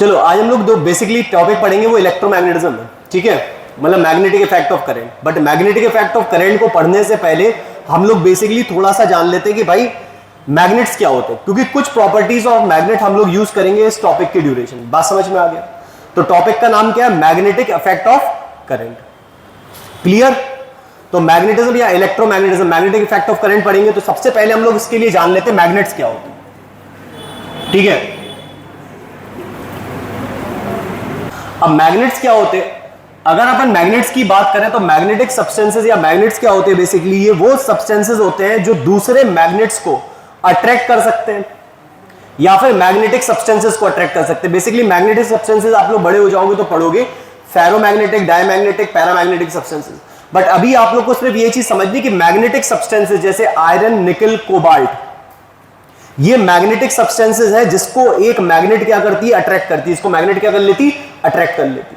चलो आज हम लोग दो बेसिकली टॉपिक पढ़ेंगे, वो इलेक्ट्रोमैग्नेटिज्म है, ठीक है, मतलब magnetic effect of current. But magnetic effect of current को पढ़ने से पहले हम लोग बेसिकली थोड़ा सा जान लेते हैं कि भाई मैग्नेट्स क्या होते हैं, क्योंकि कुछ प्रॉपर्टीज ऑफ मैग्नेट हम लोग यूज करेंगे इस टॉपिक की ड्यूरेशन। बात समझ में आ गया? तो टॉपिक का नाम क्या है? Magnetic effect of current. Clear? तो मैग्नेटिज्म या electromagnetism, magnetic effect of current पढ़ेंगे तो सबसे पहले हम लोग इसके लिए जान लेते हैं मैग्नेट्स क्या होते हैं, ठीक है। अब मैग्नेट्स क्या होते हैं? अगर अपन मैग्नेट्स की बात करें तो मैग्नेटिक सब्सटेंसेस या मैग्नेट्स क्या होते हैं? बेसिकली ये वो सब्सटेंसेस होते हैं जो दूसरे मैग्नेट्स को अट्रैक्ट कर सकते हैं या फिर मैग्नेटिक सब्सटेंसेस को अट्रैक्ट कर सकते हैं। बेसिकली मैग्नेटिक सब्सटेंसेस आप लोग बड़े हो जाओगे तो पढ़ोगे, ferromagnetic, diamagnetic, paramagnetic substances. But अभी आप लोग को सिर्फ ये चीज समझनी कि मैग्नेटिक सब्सटेंसेस जैसे आयरन, निकल, कोबाल्ट, ये मैग्नेटिक सब्सटेंसेस है जिसको एक मैग्नेट क्या करती है? अट्रैक्ट करती है। इसको मैग्नेट क्या कर लेती? अट्रैक्ट कर लेती।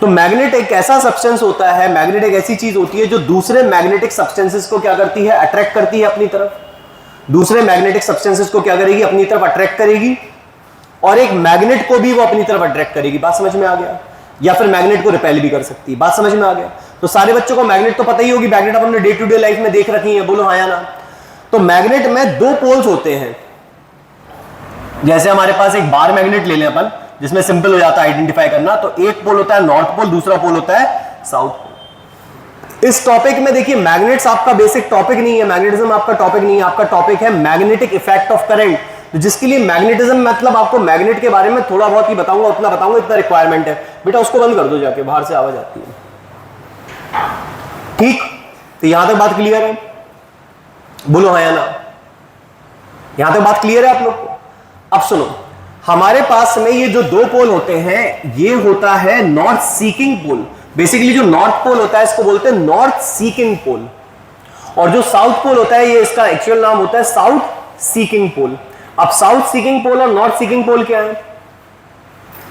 तो मैग्नेट एक ऐसा सब्सटेंस होता है, मैग्नेट एक ऐसी चीज होती है जो दूसरे मैग्नेटिक सब्सटेंसेस को क्या करती है? अट्रैक्ट करती है अपनी तरफ। दूसरे मैग्नेटिक सब्सटेंसेस को क्या करेगी? अपनी तरफ अट्रैक्ट करेगी, और एक मैग्नेट को भी वो अपनी तरफ अट्रैक्ट करेगी। बात समझ में आ गया? या फिर मैग्नेट को रिपेल भी कर सकती है। बात समझ में आ गया? तो सारे बच्चों को मैग्नेट तो पता ही होगी, मैग्नेट अपन ने डे टू डे लाइफ में देख रखी है, बोलो हाँ या ना। तो मैग्नेट में दो पोल्स होते हैं। जैसे हमारे पास एक बार मैग्नेट ले लें अपन, जिसमें सिंपल हो जाता है आइडेंटिफाई करना। तो एक पोल होता है नॉर्थ पोल, दूसरा पोल होता है साउथ पोल। इस टॉपिक में देखिए मैग्नेट्स आपका बेसिक टॉपिक नहीं है, मैग्नेटिज्म आपका टॉपिक नहीं है, आपका टॉपिक है मैग्नेटिक इफेक्ट ऑफ करंट। तो जिसके लिए मैग्नेटिज्म मतलब आपको मैग्नेट के बारे में थोड़ा बहुत ही बताऊंगा, उतना बताऊंगा, इतना रिक्वायरमेंट है। बेटा उसको बंद कर दो जाके, बाहर से आवाज आती है, ठीक। तो यहां तक बात क्लियर है? बोलो हाँ या ना। यहां तक बात क्लियर है आप लोग को? अब सुनो, हमारे पास में ये जो दो पोल होते हैं, ये होता है नॉर्थ सीकिंग पोल। बेसिकली जो नॉर्थ पोल होता है इसको बोलते हैं नॉर्थ सीकिंग पोल, और जो साउथ पोल होता है ये इसका एक्चुअल नाम होता है साउथ सीकिंग पोल। अब साउथ सीकिंग पोल और नॉर्थ सीकिंग पोल क्या है?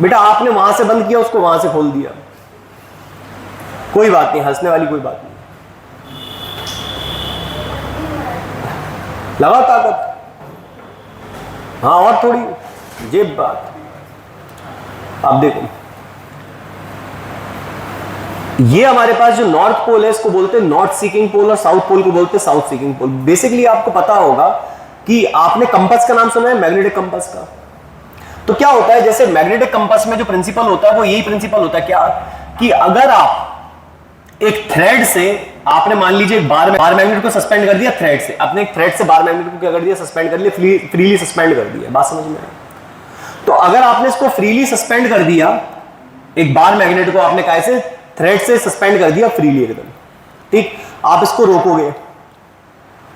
बेटा आपने वहां से बंद किया, उसको वहां से खोल दिया, कोई बात नहीं, हंसने वाली कोई बात नहीं। लगा ताकत? हाँ और थोड़ी जेब बात। अब देखो, ये हमारे पास जो नॉर्थ पोल है इसको बोलते हैं नॉर्थ सीकिंग पोल, और साउथ पोल को बोलते हैं साउथ सीकिंग पोल। बेसिकली आपको पता होगा कि आपने कंपास का नाम सुना है, मैग्नेटिक कंपास का। तो क्या होता है, जैसे मैग्नेटिक कंपास में जो प्रिंसिपल होता है वो यही प्रिंसिपल होता है, क्या कि अगर आप एक थ्रेड से, आपने मान लीजिए एक बार मैग्नेट को सस्पेंड कर दिया थ्रेड से, अपने एक थ्रेड से बार मैग्नेट को क्या कर दिया? सस्पेंड कर लिया, फ्रीली सस्पेंड कर दिया। बात समझ में? तो अगर आपने इसको फ्रीली सस्पेंड कर दिया, एक बार मैग्नेट को आपने कैसे? थ्रेड से सस्पेंड कर दिया फ्रीली एकदम, ठीक। आप इसको रोकोगे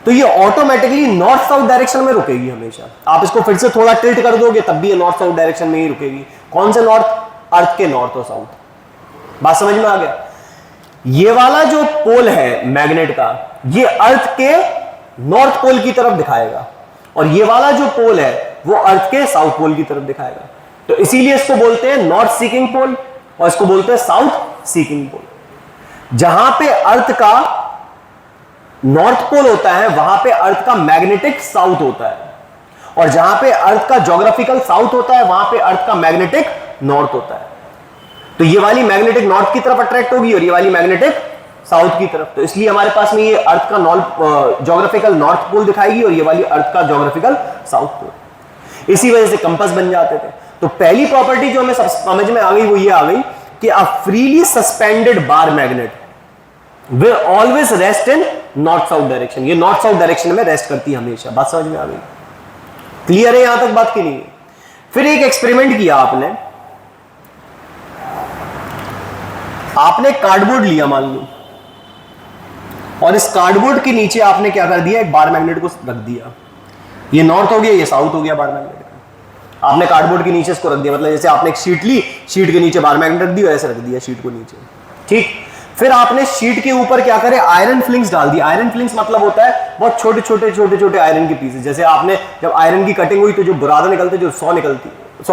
तो ये ऑटोमेटिकली नॉर्थ साउथ डायरेक्शन में रुकेगी हमेशा। आप इसको फिर से थोड़ा टिल्ट कर दोगे तब भी ये नॉर्थ साउथ डायरेक्शन में ही रुकेगी। कौन से नॉर्थ? अर्थ के नॉर्थ और साउथ। बात समझ में आ गया? ये वाला जो पोल है मैग्नेट का, ये अर्थ के नॉर्थ पोल की तरफ दिखाएगा, और ये वाला जो पोल है वो अर्थ के साउथ पोल की तरफ दिखाएगा। तो इसीलिए इसको बोलते हैं नॉर्थ सीकिंग पोल, और इसको बोलते हैं साउथ सीकिंग पोल। जहां पे अर्थ का नॉर्थ पोल होता है वहां पे अर्थ का मैग्नेटिक साउथ होता है, और जहां पे अर्थ का ज्योग्राफिकल साउथ होता है वहां पे अर्थ का मैग्नेटिक नॉर्थ होता है। तो ये वाली मैग्नेटिक नॉर्थ की तरफ अट्रैक्ट होगी और ये वाली मैग्नेटिक साउथ की तरफ। तो इसलिए हमारे पास में ये अर्थ का ज्योग्राफिकल नॉर्थ पोल दिखाएगी और ये वाली अर्थ का ज्योग्राफिकल साउथ पोल। इसी वजह से कंपास बन जाते थे। तो पहली प्रॉपर्टी जो हमें समझ में आ गई वो ये आ गई कि a freely suspended bar magnet will always rest in north south direction. ये नॉर्थ साउथ डायरेक्शन में रेस्ट करती है हमेशा। बात समझ में आ गई? क्लियर है? यहां तक बात की नहीं है? फिर एक एक्सपेरिमेंट किया आपने कार्डबोर्ड लिया मान लो, और इस कार्डबोर्ड के नीचे आपने क्या कर दिया? एक बार मैग्नेट को रख दिया। ये नॉर्थ हो गया, ये साउथ हो गया बार मैग्नेट का। आपने कार्डबोर्ड के नीचे इसको रख दिया, मतलब जैसे आपने एक शीट ली, शीट के नीचे बार मैग्नेट रख दिया, ऐसे रख दिया शीट को नीचे, ठीक। फिर आपने शीट के ऊपर क्या करे? आयरन फिलिंग्स डाल दी। आयरन फिलिंग्स मतलब होता है बहुत छोटे छोटे आयरन के पीसेस। जैसे आपने जब आयरन की कटिंग हुई तो जो बुरादा निकलते, जो सौ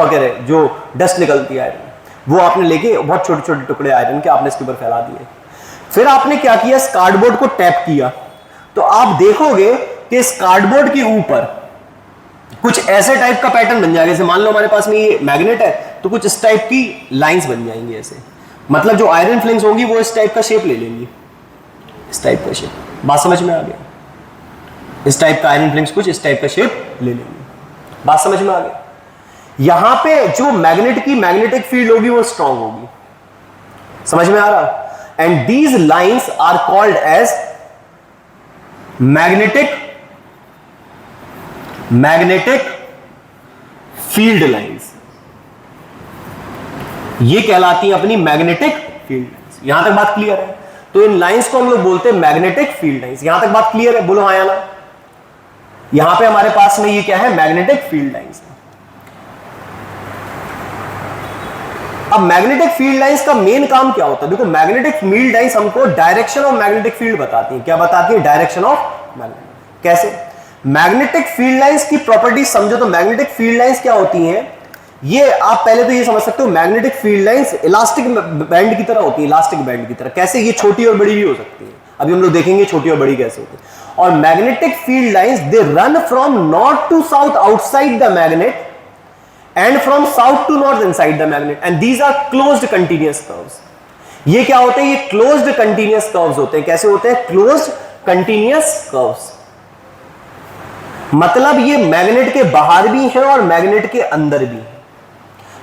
कह रहे, जो डस्ट निकलती है आयरन, वो आपने लेके बहुत छोटे छोटे टुकड़े आयरन के आपने इसके ऊपर फैला दिए। फिर आपने क्या किया? इस कार्डबोर्ड को टैप किया। तो आप देखोगे कि इस कार्डबोर्ड के ऊपर कुछ ऐसे टाइप का पैटर्न बन जाएगा, जैसे मान लो हमारे पास में ये मैग्नेट है तो कुछ इस टाइप की लाइंस बन जाएंगी ऐसे, मतलब जो आयरन फ्लिंग्स होंगी वो इस टाइप का शेप ले लेंगी, इस टाइप का शेप। बात समझ में आ गया? इस टाइप का आयरन फ्लिंग्स कुछ इस टाइप का शेप ले लेंगी। बात समझ में आ गया? यहां पे जो मैग्नेट की मैग्नेटिक फील्ड होगी वो स्ट्रांग होगी, समझ में आ रहा? And these lines are called as magnetic field lines. ये कहलाती है अपनी मैग्नेटिक फील्ड लाइंस। यहां तक बात क्लियर है? तो इन लाइंस को हम लोग बोलते हैं मैग्नेटिक फील्ड लाइंस। यहां तक बात क्लियर है? बोलो हाँ या ना। यहां पे हमारे पास में ये क्या है? Magnetic field lines. अब मैग्नेटिक फील्ड लाइंस का मेन काम क्या होता है? देखो, मैग्नेटिक फील्ड लाइंस हमको डायरेक्शन ऑफ मैग्नेटिक फील्ड बताती है। क्या बताती है? Direction of magnetic. कैसे? मैग्नेटिक फील्ड लाइंस की प्रॉपर्टीज समझो तो मैग्नेटिक फील्ड लाइंस क्या होती हैं? ये आप पहले तो ये समझ सकते हो, magnetic field lines elastic band की तरह होती है, इलास्टिक बैंड की तरह। कैसे? ये छोटी और बड़ी भी हो सकती है, अभी हम लोग देखेंगे छोटी और बड़ी कैसे होती है। और magnetic field lines they run from north to south outside the magnet and from south to north inside the magnet, and these are closed continuous curves. ये क्या होते हैं? ये closed continuous curves होते हैं। कैसे होते हैं? closed continuous curves। मतलब ये मैग्नेट के बाहर भी है और मैग्नेट के अंदर भी है।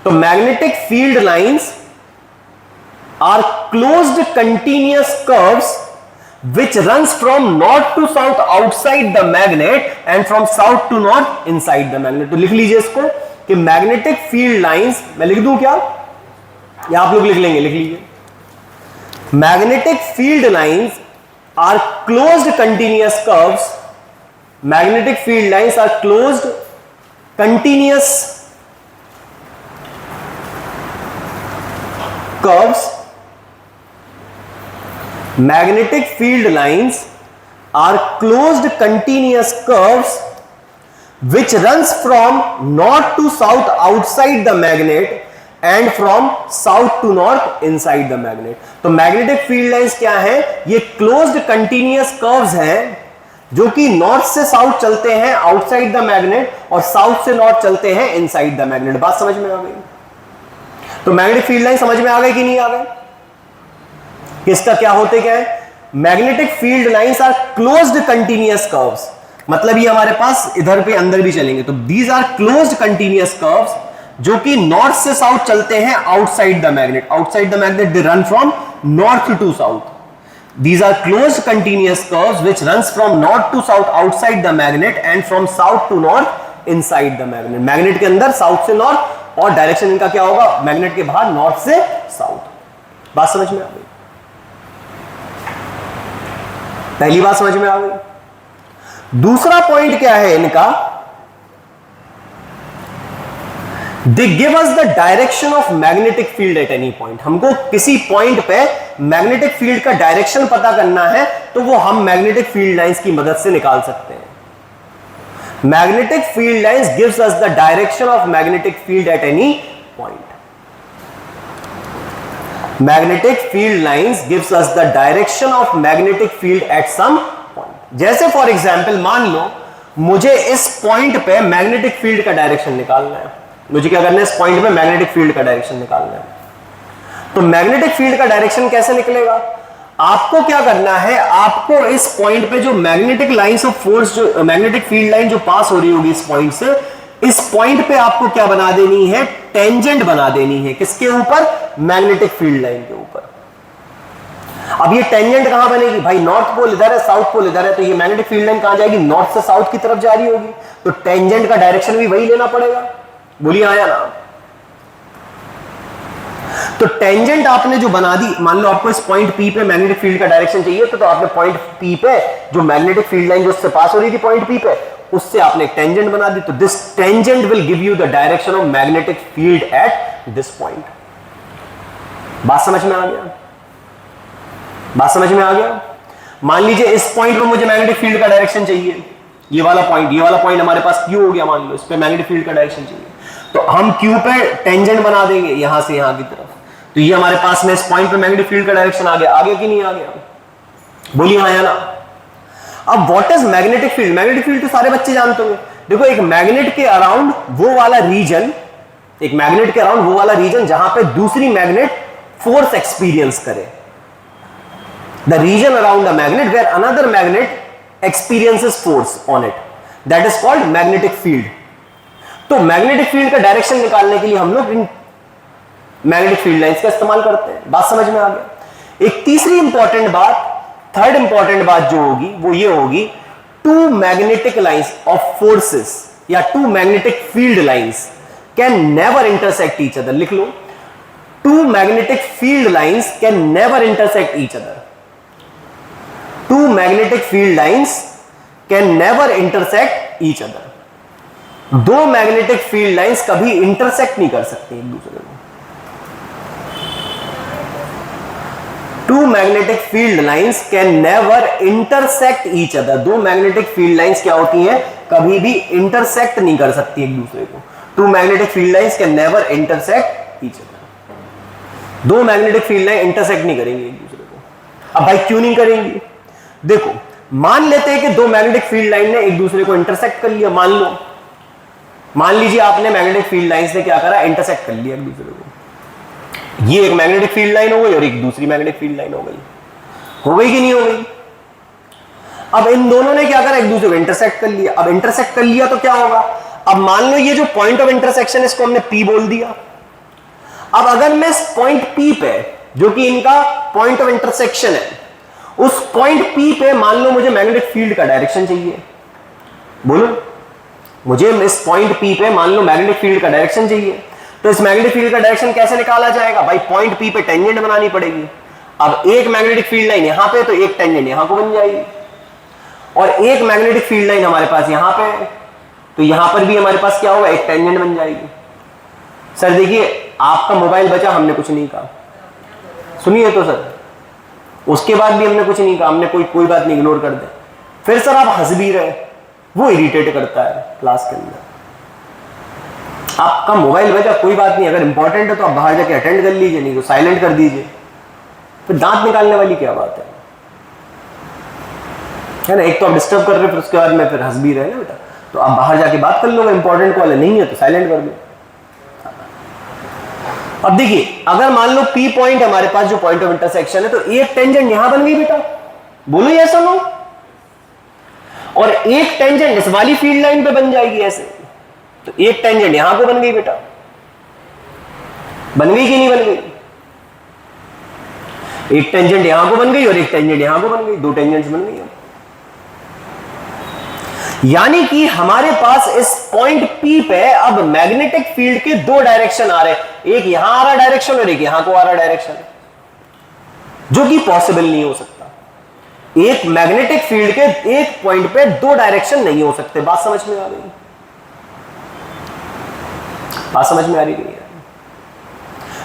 तो magnetic field lines are closed continuous curves which runs from north to south outside the magnet and from south to north inside the magnet। तो लिख लीजिए इसको कि मैग्नेटिक फील्ड लाइंस, मैं लिख दूं क्या या आप लोग लिख लेंगे? लिख लीजिए। Magnetic field lines are closed continuous curves. Magnetic field lines are closed continuous curves. Magnetic field lines are closed continuous curves which runs from north to south outside the magnet and from south to north inside the magnet। तो magnetic field lines क्या है? ये closed continuous curves हैं जो कि north से south चलते हैं आउटसाइड द मैग्नेट और साउथ से नॉर्थ चलते हैं इनसाइड द मैग्नेट। बात समझ में आ गई? तो मैग्नेटिक फील्ड लाइन समझ में आ गई कि नहीं आ गई? किसका क्या होते क्या है? Magnetic field lines are closed continuous curves, मतलब ये हमारे पास इधर पे अंदर भी चलेंगे। तो these are closed continuous curves जो कि नॉर्थ से साउथ चलते हैं outside the magnet. Outside the magnet they run from north to south. These are closed continuous curves which runs from north to south outside the magnet and from south to north inside the magnet. Magnet के अंदर south से north और direction इनका क्या होगा? Magnet के बाहर north से साउथ। बात समझ में आ गई? पहली बात समझ में आ गई। दूसरा पॉइंट क्या है इनका? They give us the direction of magnetic field at any point. हमको किसी पॉइंट पे मैग्नेटिक फील्ड का डायरेक्शन पता करना है तो वो हम मैग्नेटिक फील्ड लाइंस की मदद से निकाल सकते हैं। Magnetic field lines gives us the direction of magnetic field at any point. Magnetic field lines gives us the direction of magnetic field at some point. जैसे फॉर एग्जाम्पल मान लो मुझे इस पॉइंट पे मैग्नेटिक फील्ड का direction निकालना है। मुझे क्या करना है? इस पॉइंट पे मैग्नेटिक फील्ड का डायरेक्शन निकालना है। तो मैग्नेटिक फील्ड का डायरेक्शन कैसे निकलेगा? आपको क्या करना है? आपको इस पॉइंट पे जो मैग्नेटिक लाइंस ऑफ फोर्स, जो मैग्नेटिक फील्ड लाइन जो पास हो रही होगी इस पॉइंट से, इस पॉइंट पे आपको क्या बना देनी है? टेंजेंट बना देनी है। किसके ऊपर? मैग्नेटिक फील्ड लाइन के ऊपर। अब ये टेंजेंट कहां बनेगी? भाई नॉर्थ पोल इधर है, साउथ पोल इधर है, तो ये मैग्नेटिक फील्ड लाइन कहां जाएगी? नॉर्थ से साउथ की तरफ जा रही होगी। तो टेंजेंट का डायरेक्शन भी वही लेना पड़ेगा। बोलिए हाँ या ना। तो टेंजेंट आपने जो बना दी, मान लो आपको इस पॉइंट P पे मैग्नेटिक फील्ड का डायरेक्शन चाहिए, तो आपने पॉइंट P पे जो मैग्नेटिक फील्ड लाइन जो उससे पास हो रही थी पॉइंट P पे, उससे आपने एक टेंजेंट बना दी। तो this tangent will give you the direction of magnetic field at this point. बात समझ में आ गया? बात समझ में आ गया? मान लीजिए इस पॉइंट पे मुझे मैग्नेटिक फील्ड का डायरेक्शन चाहिए, ये वाला पॉइंट हमारे पास Q हो गया, मान लो इस पे मैग्नेटिक फील्ड का डायरेक्शन चाहिए, तो हम Q पे टेंजेंट बना देंगे यहां से यहां की तरफ। तो ये हमारे पास में इस पॉइंट पे मैग्नेटिक फील्ड का डायरेक्शन आ गया कि नहीं आ गया? बोलिए हाँ या ना। अब what is magnetic field? Magnetic field तो सारे बच्चे जानते होंगे। देखो एक मैग्नेट के अराउंड वो वाला रीजन, एक मैग्नेट के अराउंड वो वाला रीजन जहां पे दूसरी मैग्नेट फोर्स एक्सपीरियंस करे, the region around the magnet where another magnet experiences force on it, that is called magnetic field. तो मैग्नेटिक फील्ड का डायरेक्शन निकालने के लिए हम लोग इन मैग्नेटिक फील्ड लाइंस का इस्तेमाल करते हैं। बात समझ में आ गया। एक तीसरी इंपॉर्टेंट बात, थर्ड इंपॉर्टेंट बात जो होगी वो ये होगी, two magnetic lines of forces या two magnetic field lines can never intersect each other. लिख लो, two magnetic field lines can never intersect each other. Two magnetic field lines can never intersect each other. दो magnetic field lines कभी intersect नहीं कर सकती एक दूसरे को। Two magnetic field lines can never intersect each other. दो magnetic field lines क्या होती हैं, कभी भी इंटरसेक्ट नहीं कर सकती एक दूसरे को। Two magnetic field lines can never intersect each other. दो मैग्नेटिक फील्ड लाइन इंटरसेक्ट नहीं करेंगे एक दूसरे को। अब भाई क्यों नहीं करेंगी, देखो मान लेते हैं कि दो मैग्नेटिक फील्ड लाइन ने एक दूसरे को इंटरसेक्ट कर लिया। मान लीजिए आपने मैग्नेटिक फील्ड लाइंस ने क्या करा, इंटरसेक्ट कर लिया एक दूसरे को। ये एक मैग्नेटिक फील्ड लाइन हो गई और एक दूसरी मैग्नेटिक फील्ड लाइन हो गई कि नहीं हो गई। अब इन दोनों ने क्या करा, एक दूसरे को इंटरसेक्ट कर लिया। अब इंटरसेक्ट कर लिया तो क्या होगा, अब मान लो ये जो पॉइंट ऑफ इंटरसेक्शन है इसको हमने P बोल दिया। अब अगर मैं इस पॉइंट P पे, जो कि इनका पॉइंट ऑफ इंटरसेक्शन है, उस पॉइंट P पे मान लो मुझे मैग्नेटिक फील्ड का डायरेक्शन चाहिए, बोलो मुझे इस पॉइंट P पे मान लो मैग्नेटिक फील्ड का डायरेक्शन चाहिए, तो इस मैग्नेटिक फील्ड का डायरेक्शन कैसे निकाला जाएगा भाई, पॉइंट P पे टेंजेंट बनानी पड़ेगी। अब एक मैग्नेटिक फील्ड लाइन यहां पे तो एक टेंजेंट यहां को बन जाएगी, और एक मैग्नेटिक फील्ड लाइन हमारे पास यहां पे है तो यहां पर भी हमारे पास क्या होगा, एक टेंजेंट बन जाएगी। सर देखिए आपका मोबाइल बचा, हमने कुछ नहीं कहा, सुनिए तो सर, उसके बाद भी हमने कुछ नहीं कहा, हमने कोई बात नहीं, इग्नोर कर दे। फिर सर आप हंस भी रहे, वो इरिटेट करता है क्लास के अंदर। आपका मोबाइल बजा, कोई बात नहीं, अगर इंपॉर्टेंट है तो आप बाहर जाके अटेंड कर लीजिए, नहीं तो साइलेंट कर दीजिए। फिर दांत निकालने वाली क्या बात है ना। एक तो आप डिस्टर्ब कर रहे हो, फिर उसके बाद में फिर हंस भी रहे ना बेटा, तो आप बाहर जाके बात कर लो, इंपॉर्टेंट कॉल है, नहीं है तो साइलेंट कर दो। अब देखिए अगर मान लो P पॉइंट हमारे पास जो पॉइंट ऑफ इंटरसेक्शन है, तो एक टेंजेंट यहां बन गई बेटा, बोलो ये ऐसा नो, और एक टेंजेंट इस वाली फील्ड लाइन पे बन जाएगी ऐसे, तो एक टेंजेंट यहां को बन गई बेटा, बन गई कि नहीं बन गई, एक टेंजेंट यहां को बन गई और एक टेंजेंट यहां को बन गई, दो टेंजेंट्स बन गई। यानी कि हमारे पास इस पॉइंट P पे अब मैग्नेटिक फील्ड के दो डायरेक्शन आ रहे हैं, एक यहां आ रहा डायरेक्शन और एक यहां को आ रहा डायरेक्शन, जो कि पॉसिबल नहीं हो सकता। एक मैग्नेटिक फील्ड के एक पॉइंट पे दो डायरेक्शन नहीं हो सकते। बात समझ में आ गई, बात समझ में आ रही है।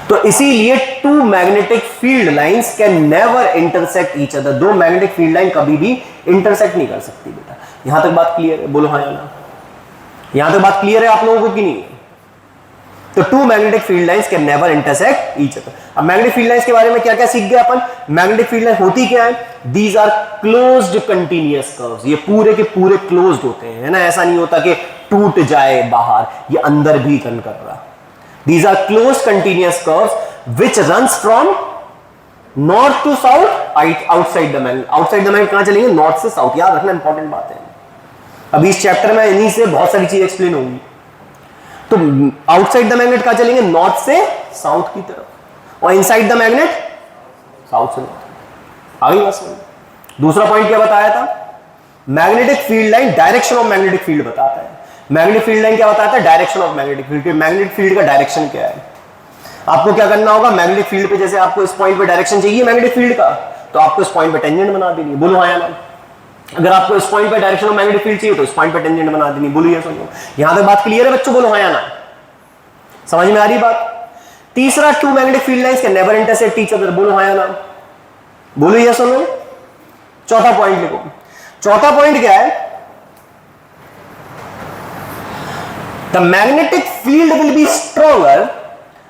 तो इसीलिए two magnetic field lines can never intersect each other. दो मैग्नेटिक फील्ड लाइन कभी भी इंटरसेक्ट नहीं कर सकती बेटा। यहां तक बात क्लियर है, बोलो हाँ या ना। यहां तक बात क्लियर है आप लोगों को कि नहीं? तो two magnetic field lines can never intersect each other. अब मैग्नेटिक फील्ड लाइंस के बारे में क्या क्या सीख गए अपन। मैग्नेटिक फील्ड लाइन होती क्या है, these are closed continuous curves. ये पूरे के पूरे क्लोज्ड होते हैं, है ना, ऐसा नहीं होता कि टूट जाए बाहर, ये अंदर भी टर्न कर रहा। These are closed continuous curves which runs from north to south outside the magnet. Outside the magnet कहां चलेंगे, नॉर्थ से साउथ। याद रखना, इंपॉर्टेंट बात है। अभी इस चैप्टर में इन्हीं से बहुत सारी चीजें एक्सप्लेन होंगी। तो आउटसाइड द मैग्नेट कहां चलेंगे, नॉर्थ से साउथ की तरफ, और इनसाइड द मैग्नेट साउथ से नॉर्थ। आगे बात समझ। दूसरा पॉइंट क्या बताया था, magnetic field line direction of magnetic field बताता है। मैग्नेटिक फील्ड लाइन क्या बताता है, direction of magnetic field. Magnetic field का डायरेक्शन क्या है, आपको क्या करना होगा, मैग्नेटिक फील्ड पे जैसे आपको इस पॉइंट पे डायरेक्शन चाहिए मैग्नेटिक फील्ड का, तो आपको इस पॉइंट पे टेंजेंट बना देनी। बोलो हाँ या ना। अगर आपको इस पॉइंट पे डायरेक्शन ऑफ मैग्नेटिक फील्ड चाहिए तो इस पॉइंट पे टेंजेंट बना देनी। बोलो ये सुनो, यहां तक बात क्लियर है बच्चों, बोलो हाँ या ना। समझ में आ रही बात। तीसरा, two magnetic field lines can never intersect each other. बोलो हाँ या ना, बोलो ये सुनो। चौथा पॉइंट लिखो। चौथा पॉइंट क्या है, the magnetic field will be stronger,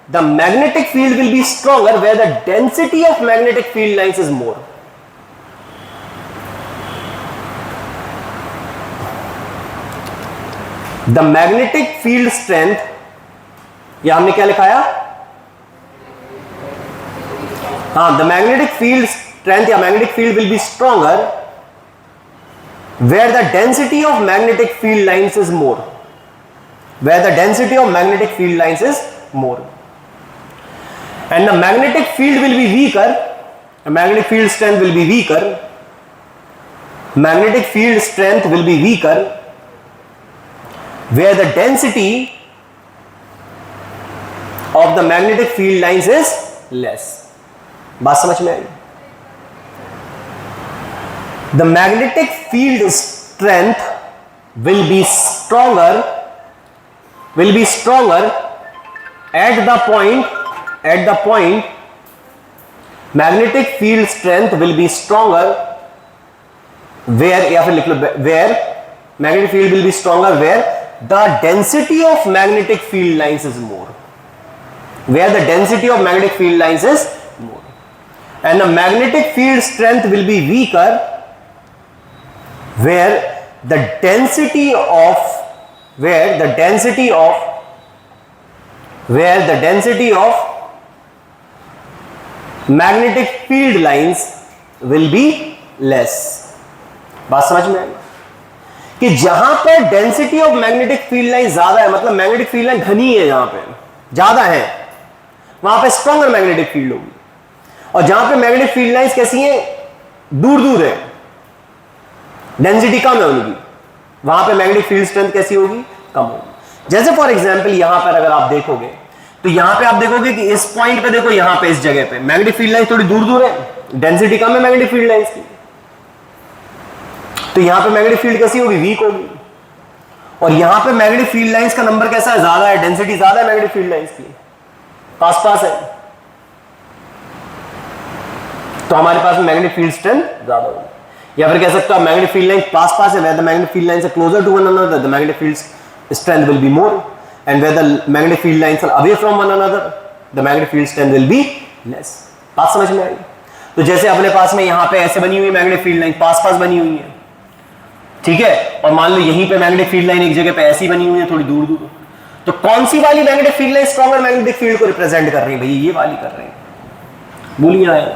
the magnetic field will be stronger where the density of magnetic field lines is more. The magnetic field strength, या हमने क्या लिखाया, हाँ, द मैग्नेटिक फील्ड स्ट्रेंथ या magnetic field will be stronger where the density of magnetic field lines is more, where the density of magnetic field lines is more, and the magnetic field will be weaker, the magnetic field strength will be weaker, magnetic field strength will be weaker where the density of the magnetic field lines is less. बात समझ में आई? The magnetic field strength will be stronger at the point magnetic field strength will be stronger where, या फिर लिख लो where magnetic field will be stronger where the density of magnetic field lines is more, where the density of magnetic field lines is more, and the magnetic field strength will be weaker where the density of magnetic field lines will be less. बात समझ में आई कि जहां पर density of magnetic field line ज्यादा है, मतलब magnetic field line घनी है, जहां पे ज्यादा है वहां पे स्ट्रॉन्गर मैग्नेटिक फील्ड होगी, और जहां पे मैग्नेटिक फील्ड लाइंस कैसी हैं, दूर दूर है, डेंसिटी कम है उनकी, वहां पे मैग्नेटिक फील्ड स्ट्रेंथ कैसी होगी, कम होगी। जैसे फॉर एग्जांपल यहां पर अगर आप देखोगे तो यहां पे आप देखोगे कि इस पॉइंट पे देखो, यहां पे इस जगह पे मैग्नेटिक फील्ड लाइन थोड़ी दूर दूर है, डेंसिटी कम है मैग्नेटिक फील्ड लाइंस की, तो यहां पे मैग्नेटिक फील्ड कैसी होगी, वीक होगी, और यहां पे मैग्नेटिक फील्ड लाइंस का नंबर कैसा है, ज्यादा है, डेंसिटी ज्यादा है मैग्नेटिक फील्ड लाइंस की, पास पास है, तो हमारे पास मैग्नेटिक फील्ड स्ट्रेंथ ज्यादा होगी। या फिर कह सकते हो मैग्नेटिक फील्ड लाइन पास पास है, where the magnetic field lines are closer to one another, the magnetic field strength will be more, and where the magnetic field lines are away from one another, the magnetic field strength will be less. बात समझ में आई? तो जैसे अपने पास में यहाँ पे ऐसे बनी हुई मैग्नेटिक फील्ड लाइन पास पास बनी हुई है, ठीक है, और मान लो यहीं पे मैग्नेटिक फील्ड लाइन एक जगह पे ऐसी बनी हुई है थोड़ी दूर दूर, तो कौन सी वाली magnetic field line stronger magnetic field को रिप्रेजेंट कर रही है, भैया ये वाली कर रहे हैं, बोलिए आया,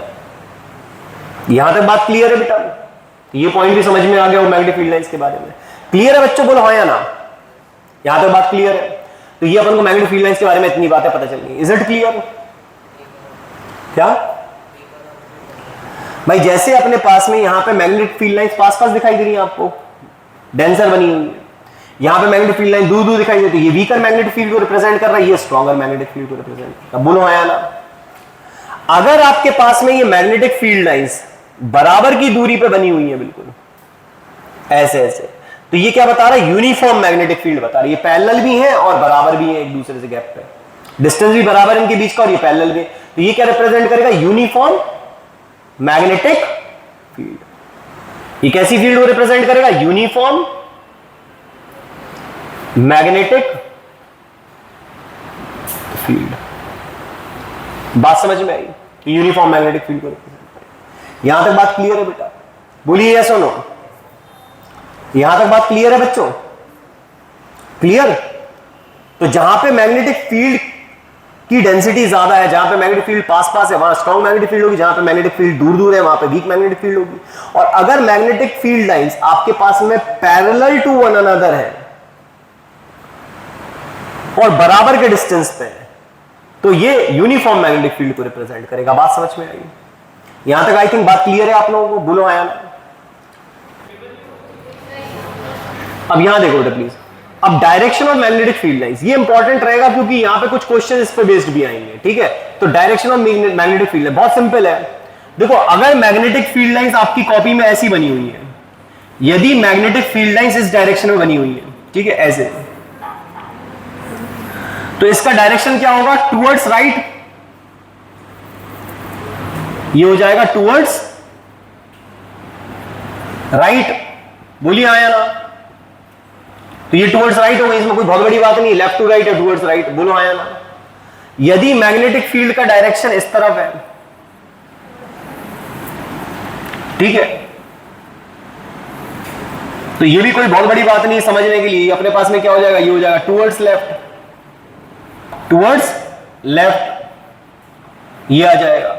यहां तक बात क्लियर है बेटा? ये पॉइंट भी समझ में आ गया और मैग्नेटिक फील्ड लाइंस के बारे में क्लियर है बच्चों, बोलो हाँ या ना, यहां तक बात क्लियर है? तो ये अपन को मैग्नेटिक फील्ड लाइंस के बारे में इतनी बातें पता चल गई, इज इट क्लियर? क्या भाई, जैसे अपने पास में यहां पे मैग्नेटिक फील्ड लाइंस पास पास दिखाई दे रही है आपको, डेंसर बनी हुई है, यहां पे मैग्नेटिक फील्ड लाइन दूर दूर दिखाई देती है, ये वीकर मैग्नेटिक फील्ड को रिप्रेजेंट कर रहा है, ये स्ट्रॉन्गर मैग्नेटिक फील्ड को रिप्रेजेंट कर रहा है, बोलो हाँ या ना? अगर आपके पास में ये मैग्नेटिक फील्ड लाइंस बराबर की दूरी पे बनी हुई है, बिल्कुल ऐसे ऐसे, तो ये क्या बता रहा है, यूनिफॉर्म मैग्नेटिक फील्ड बता रहा है, ये पैरेलल भी है और बराबर भी है एक दूसरे से, गैप पे डिस्टेंस भी बराबर इनके बीच का, और ये पैरेलल भी, तो ये क्या रिप्रेजेंट करेगा, यूनिफॉर्म मैग्नेटिक फील्ड। ये कैसी फील्ड को रिप्रेजेंट करेगा, यूनिफॉर्म मैग्नेटिक फील्ड। बात समझ में आई? यूनिफॉर्म मैग्नेटिक फील्ड को रिप्रेजेंट करेगा। यहां तक बात क्लियर है बेटा? बोलिए यस और नो। यहां तक बात क्लियर है बच्चों? क्लियर? तो जहां पे मैग्नेटिक फील्ड की डेंसिटी ज्यादा है, जहां पे मैग्नेटिक फील्ड पास पास है, वहां स्ट्रॉन्ग मैग्नेटिक फील्ड होगी, जहां पे मैग्नेटिक फील्ड दूर दूर है वहां पे वीक मैग्नेटिक फील्ड होगी। और अगर मैग्नेटिक फील्ड लाइंस आपके पास में पैरेलल टू वन अनदर है और बराबर के डिस्टेंस पे है, तो ये यूनिफॉर्म मैग्नेटिक फील्ड को रिप्रेजेंट करेगा। बात समझ में आई? यहां तक आई थिंक बात क्लियर है आप लोगों को? बोलो आया ना। अब यहां देखो बेटा प्लीज, अब direction of magnetic field lines, ये इंपॉर्टेंट रहेगा क्योंकि यहां पे कुछ क्वेश्चन इस पे बेस्ड भी आएंगे, ठीक है? तो direction of magnetic field line बहुत सिंपल है। देखो, अगर मैग्नेटिक फील्ड लाइंस आपकी कॉपी में ऐसी बनी हुई है, यदि मैग्नेटिक फील्ड लाइंस इस डायरेक्शन में बनी हुई है, ठीक है, ऐसे, तो इसका डायरेक्शन क्या होगा? Towards right. ये हो जाएगा टुवर्ड्स राइट। बोलिए आया ना? तो ये टुवर्ड्स राइट हो गई, इसमें कोई बहुत बड़ी बात नहीं, लेफ्ट टू राइट है, टुवर्ड्स राइट। बोलो आया ना? यदि मैग्नेटिक फील्ड का डायरेक्शन इस तरफ है, ठीक है, तो ये भी कोई बहुत बड़ी बात नहीं समझने के लिए। अपने पास में क्या हो जाएगा, ये हो जाएगा टूवर्ड्स लेफ्ट, टूवर्ड्स लेफ्ट, ये आ जाएगा।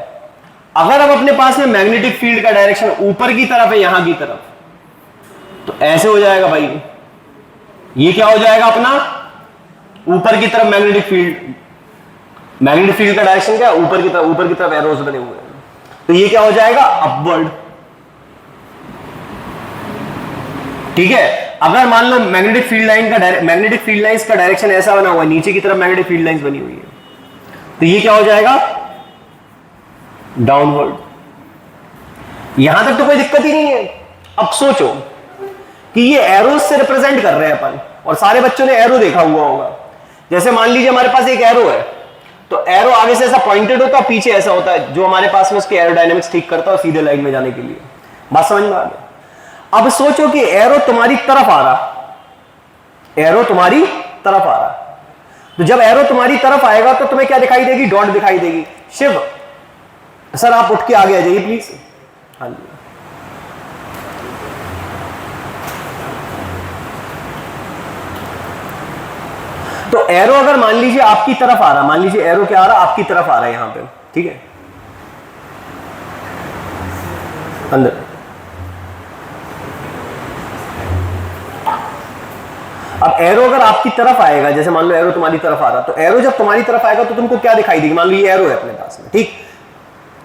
अगर अब अपने पास में मैग्नेटिक फील्ड का डायरेक्शन ऊपर की तरफ है, यहां की तरफ, तो ऐसे हो जाएगा भाई, ये क्या हो जाएगा अपना ऊपर की तरफ मैग्नेटिक फील्ड। मैग्नेटिक फील्ड का डायरेक्शन क्या है, ऊपर की तरफ, ऊपर की तरफ एरोस बने हुए हैं, तो ये क्या हो जाएगा अपवर्ड। ठीक है, अगर मान लो मैग्नेटिक फील्ड लाइन का मैग्नेटिक फील्ड लाइंस का डायरेक्शन ऐसा बना हुआ है, नीचे की तरफ मैग्नेटिक फील्ड लाइंस बनी हुई है, तो ये क्या हो जाएगा डाउनवर्ड। यहां तक तो कोई दिक्कत ही नहीं है। अब सोचो कि ये एरोस से रिप्रेजेंट कर रहे हैं अपन, और सारे बच्चों ने एरो देखा हुआ होगा। जैसे मान लीजिए हमारे पास एक एरो है, तो एरो आगे से ऐसा पॉइंटेड होता है, पीछे ऐसा होता है, जो हमारे पास में उसके एरोडायनेमिक्स ठीक करता है सीधे लाइन में जाने के लिए। बात समझ में आ गया। अब सोचो कि एरो तुम्हारी तरफ आ रहा, एरो तुम्हारी तरफ आ रहा, तो जब एरो तुम्हारी तरफ आएगा तो तुम्हें क्या दिखाई देगी, डॉट दिखाई देगी। शिव सर आप उठ के आगे आ जाइए प्लीज। हाँ जी, तो एरो अगर मान लीजिए आपकी तरफ आ रहा, मान लीजिए एरो क्या आ रहा, आपकी तरफ आ रहा है यहां पे, ठीक है, अंदर। अब एरो अगर आपकी तरफ आएगा, जैसे मान लो एरो तुम्हारी तरफ आ रहा, तो एरो जब तुम्हारी तरफ आएगा तो तुमको क्या दिखाई देगी, मान लो ये एरो है अपने पास में, ठीक।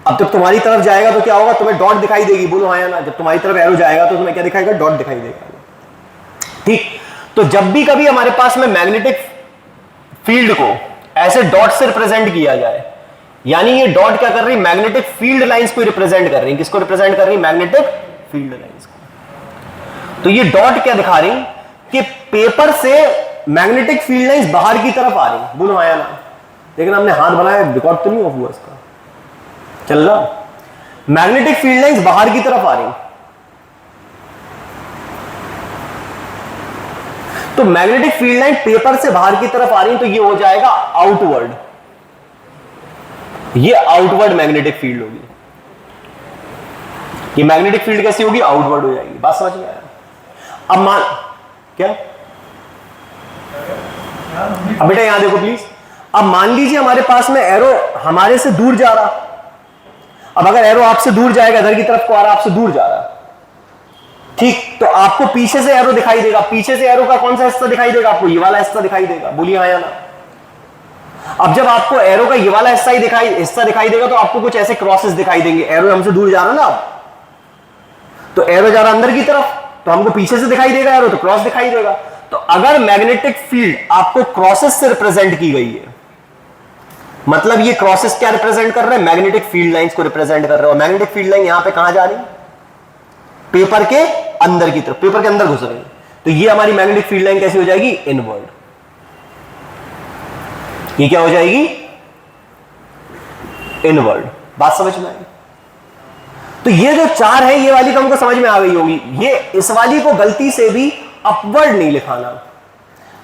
अब जब तुम्हारी तरफ जाएगा तो क्या होगा, तुम्हें डॉट दिखाई देगी, बोलो हाँ या ना। जब तुम्हारी तरफ एरो जाएगा तो तुम्हें क्या दिखाएगा, डॉट दिखाई देगा, ठीक। तो जब भी कभी हमारे पास में मैग्नेटिक फील्ड को ऐसे डॉट से रिप्रेजेंट किया जाए, यानी ये डॉट क्या कर रही है, मैग्नेटिक फील्ड लाइंस को रिप्रेजेंट कर रही है। किसको रिप्रेजेंट कर रही है, मैग्नेटिक फील्ड लाइंस को। तो ये डॉट क्या दिखा रही कि पेपर से मैग्नेटिक फील्ड लाइंस बाहर की तरफ आ रही, बोलो आया ना। लेकिन हमने हाथ बनाया, रिकॉर्ड तो नहीं ऑफ हुआ इसका, चल रहा। मैग्नेटिक फील्ड लाइंस बाहर की तरफ आ रही, तो मैग्नेटिक फील्ड लाइन पेपर से बाहर की तरफ आ रही, तो ये हो जाएगा आउटवर्ड, ये आउटवर्ड मैग्नेटिक फील्ड होगी। ये मैग्नेटिक फील्ड कैसी होगी, आउटवर्ड हो जाएगी। बात समझ में आया। अब मान क्या, अब बेटा यहां देखो प्लीज। अब मान लीजिए हमारे पास में एरो हमारे से दूर जा रहा, अब अगर एरो आपसे दूर जाएगा, इधर की तरफ को आ रहा, आपसे दूर जा रहा, ठीक, तो आपको पीछे से एरो दिखाई देगा। पीछे से एरो का कौन सा हिस्सा दिखाई देगा, आपको ये वाला हिस्सा दिखाई देगा, बोलिए हाँ या ना। अब जब आपको एरो का ये वाला हिस्सा दिखाई देगा, तो आपको कुछ ऐसे क्रॉसेस दिखाई देंगे। एरो हमसे दूर जा रहा ना, अब तो एरो जा रहा अंदर की तरफ, तो हमको पीछे से दिखाई देगा एरो, तो क्रॉस दिखाई देगा। तो अगर मैग्नेटिक फील्ड आपको क्रॉसेस से रिप्रेजेंट की गई है, मतलब ये क्रॉसेस क्या रिप्रेजेंट कर रहे हैं, मैग्नेटिक फील्ड लाइंस को रिप्रेजेंट कर रहे हो। मैग्नेटिक फील्ड लाइन यहां पे कहां जा रही, पेपर के अंदर की तरफ, पेपर के अंदर घुस रही है, तो ये हमारी मैग्नेटिक फील्ड लाइन कैसी हो जाएगी, इनवर्ड। ये क्या हो जाएगी, इनवर्ड। बात समझ में आई। तो ये जो चार है, ये वाली तो हमको समझ में आ गई होगी। ये इस वाली को गलती से भी अपवर्ड नहीं लिखाना।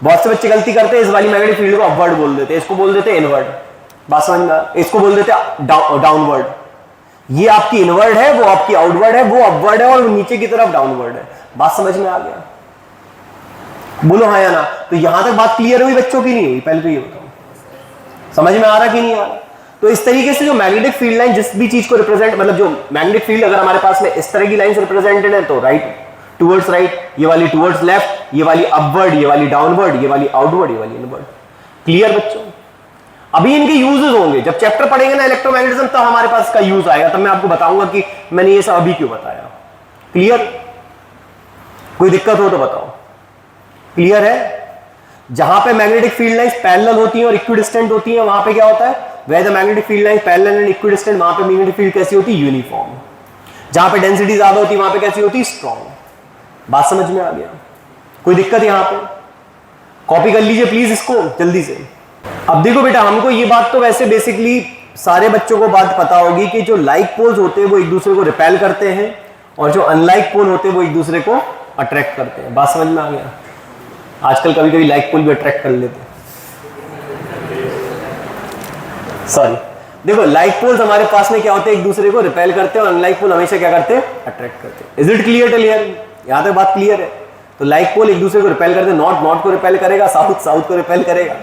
बहुत से बच्चे गलती करते हैं, इस वाली मैग्नेटिक फील्ड को अपवर्ड बोल देते हैं, इसको बोल देते हैं इनवर्ड। बात समझ में, इसको बोल देते हैं डाउनवर्ड। ये आपकी इनवर्ड है, वो आपकी आउटवर्ड है, वो अपवर्ड है, और नीचे की तरफ डाउनवर्ड है। बात समझ में आ गया, बोलो हाँ या ना। तो यहां तक बात क्लियर हुई बच्चों की, नहीं हुई, पहले तो ये बताओ समझ में आ रहा कि नहीं आ रहा। तो इस तरीके से जो मैग्नेटिक फील्ड लाइन जिस भी चीज को रिप्रेजेंट, मतलब जो मैग्नेटिक फील्ड अगर हमारे पास में इस तरह की लाइन से रिप्रेजेंटेड है, तो राइट टुवर्ड्स राइट, ये वाली टुवर्ड्स लेफ्ट, ये वाली अपवर्ड, ये वाली डाउनवर्ड, ये वाली आउटवर्ड, ये वाली इनवर्ड। क्लियर बच्चों। अभी इनके यूजेस होंगे, जब चैप्टर पढ़ेंगे ना इलेक्ट्रोमैग्नेटिज्म, तब हमारे पास इसका यूज आएगा, तब मैं आपको बताऊंगा कि मैंने ये सब अभी क्यों बताया। क्लियर, कोई दिक्कत हो तो बताओ। क्लियर है। जहां पे मैग्नेटिक फील्ड लाइंस पैरेलल होती हैं और इक्विडिस्टेंट होती हैं, वहां पे क्या होता है, where the magnetic field lines parallel and equidistant, वहां पे मैग्नेटिक फील्ड कैसी होती है, यूनिफॉर्म। जहां पे डेंसिटी ज्यादा होती है, वहां पे कैसी होती है, स्ट्रॉन्ग। बात समझ में आ गया, कोई दिक्कत यहां पे। कॉपी कर लीजिए प्लीज इसको जल्दी से। अब देखो बेटा, हमको ये बात तो वैसे बेसिकली सारे बच्चों को बात पता होगी कि जो लाइक पोल्स होते हैं वो एक दूसरे को रिपेल करते हैं, और जो अनलाइक पोल होते हैं वो एक दूसरे को अट्रैक्ट करते हैं। बात समझ में आ गया। आजकल कभी कभी लाइक पोल भी अट्रैक्ट कर लेते हैं, सॉरी। देखो लाइक पोल्स हमारे पास में क्या होते हैं, एक दूसरे को रिपेल करते हैं, और अनलाइक पोल हमेशा क्या करते हैं, अट्रैक्ट करते हैं। Is it clear till here, यहां तक बात क्लियर है। तो लाइक पोल एक दूसरे को रिपेल करते, नॉर्थ नॉर्थ को रिपेल करेगा, साउथ साउथ को रिपेल करेगा,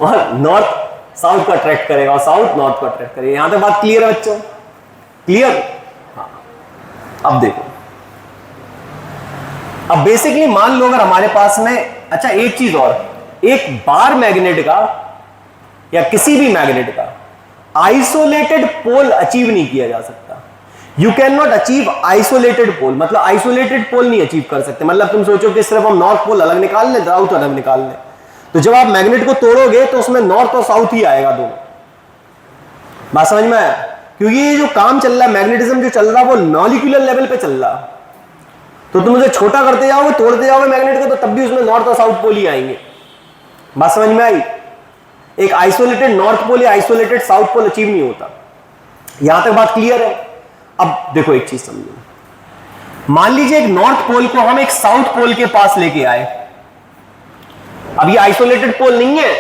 और नॉर्थ साउथ को अट्रैक्ट करेगा और साउथ नॉर्थ को अट्रैक्ट करेगा। यहां तक बात क्लियर है बच्चों? क्लियर? हाँ। अब देखो, अब बेसिकली मान लो अगर हमारे पास में, अच्छा एक चीज और, एक बार मैग्नेट का या किसी भी मैग्नेट का आइसोलेटेड पोल अचीव नहीं किया जा सकता। You can not achieve isolated pole, मतलब आइसोलेटेड पोल नहीं अचीव कर सकते। मतलब तुम सोचो कि सिर्फ हम नॉर्थ पोल अलग निकाल लें, साउथ अलग निकाल लें, तो जब आप मैग्नेट को तोड़ोगे तो उसमें नॉर्थ और साउथ ही आएगा दोनों। बात समझ में आया? क्योंकि ये जो काम चल रहा है, मैग्नेटिज्म जो चल रहा है वो मॉलिक्यूलर लेवल पे चल रहा है। तो तुम उसे छोटा करते जाओगे, तोड़ते जाओगे मैग्नेट को, तो तब भी उसमें नॉर्थ और साउथ पोल ही आएंगे। बात समझ में आई? एक आइसोलेटेड नॉर्थ पोल या आइसोलेटेड साउथ पोल अचीव नहीं होता। यहां तक बात क्लियर है? अब देखो एक चीज समझो, मान लीजिए एक नॉर्थ पोल को हम एक साउथ पोल के पास लेके आए। अब ये आइसोलेटेड पोल नहीं है,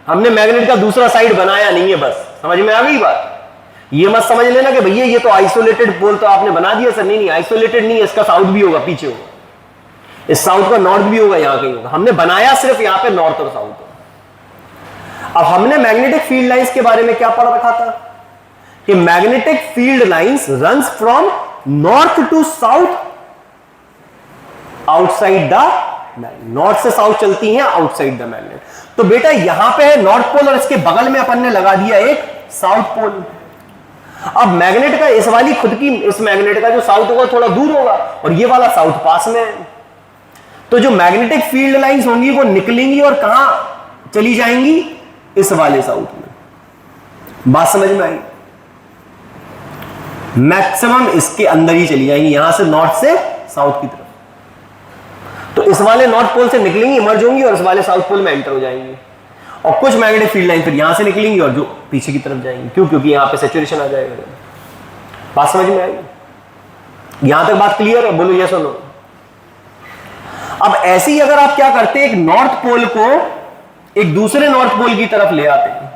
हमने मैग्नेट का दूसरा साइड बनाया नहीं है, बस समझ में आ गई बात? ये मत समझ लेना कि भैया ये तो आइसोलेटेड पोल तो आपने बना दिया सर। नहीं, आइसोलेटेड नहीं है, इसका साउथ भी होगा, पीछे होगा, इस साउथ का नॉर्थ भी होगा, यहां कहीं होगा। हमने बनाया सिर्फ यहां पे नॉर्थ और साउथ। अब हमने मैग्नेटिक फील्ड लाइंस के बारे में क्या पढ़ रखा था कि magnetic field lines runs from north to south outside the magnet. North से साउथ चलती हैं आउटसाइड द मैग्नेट। तो बेटा यहां पे है नॉर्थ पोल और इसके बगल में अपन ने लगा दिया एक साउथ पोल। अब मैग्नेट का इस वाली खुद की, इस मैग्नेट का जो साउथ होगा थोड़ा दूर होगा और ये वाला साउथ पास में है। तो जो मैग्नेटिक फील्ड लाइंस होंगी वो निकलेंगी और कहां चली जाएंगी? इस वाले साउथ में। बात समझ में आई? मैक्सिमम इसके अंदर ही चली जाएंगी, यहां से नॉर्थ से साउथ की तरफ। तो इस वाले नॉर्थ पोल से निकलेंगी, इमर्ज होंगी और इस वाले साउथ पोल में एंटर हो जाएंगी। और कुछ मैग्नेटिक फील्ड लाइन फिर यहां से निकलेंगी और जो पीछे की तरफ जाएंगी। क्यों? क्योंकि यहां पे सैचुरेशन आ जाएगा। बात समझ में आई? यहां तक बात क्लियर है? बोलो यस और नो। अब ऐसे ही अगर आप क्या करते हैं, एक नॉर्थ पोल को एक दूसरे नॉर्थ पोल की तरफ ले आते हैं,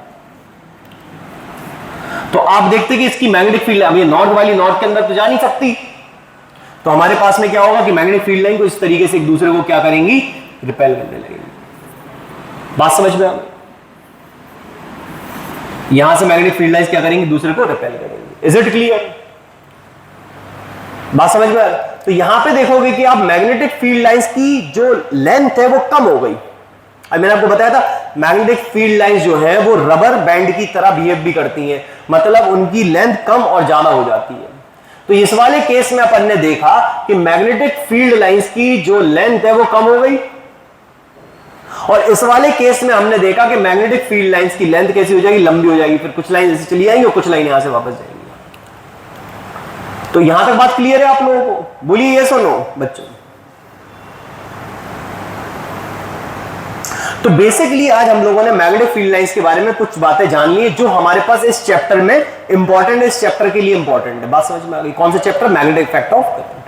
तो आप देखते कि इसकी मैग्नेटिक फील्ड, अब ये नॉर्थ वाली नॉर्थ के अंदर तो जा नहीं सकती, तो हमारे पास में क्या होगा कि मैग्नेटिक फील्ड लाइन को इस तरीके से एक दूसरे को क्या करेंगी? रिपेल करने लगेंगी। बात समझ में आ? यहां से मैग्नेटिक फील्ड लाइंस क्या करेंगे? दूसरे को रिपेल करेंगे। Is it clear? बात समझ में आ? तो यहां पे देखोगे कि आप मैग्नेटिक फील्ड लाइंस की जो लेंथ है वो कम हो गई। अब मैंने आपको बताया था मैग्नेटिक फील्ड लाइंस जो है वो रबर बैंड की तरह बिहेव भी करती हैं, मतलब उनकी लेंथ कम और ज्यादा हो जाती है। तो इस वाले केस में अपन ने देखा कि मैग्नेटिक फील्ड लाइंस की जो लेंथ है वो कम हो गई, और इस वाले केस में हमने देखा कि मैग्नेटिक फील्ड लाइंस की लेंथ कैसी हो जाएगी? लंबी हो जाएगी। फिर कुछ लाइन ऐसे चली जाएंगी और कुछ लाइन यहां से वापस जाएंगी। तो यहां तक बात क्लियर है आप लोगों को? बोलिए यस और नो बच्चों। तो बेसिकली आज हम लोगों ने मैग्नेटिक फील्ड लाइंस के बारे में कुछ बातें जान ली जो हमारे पास इस चैप्टर में इंपॉर्टेंट है, इस चैप्टर के लिए इंपॉर्टेंट है। बात समझ में आ गई? कौन सा chapter? Magnetic effect of current.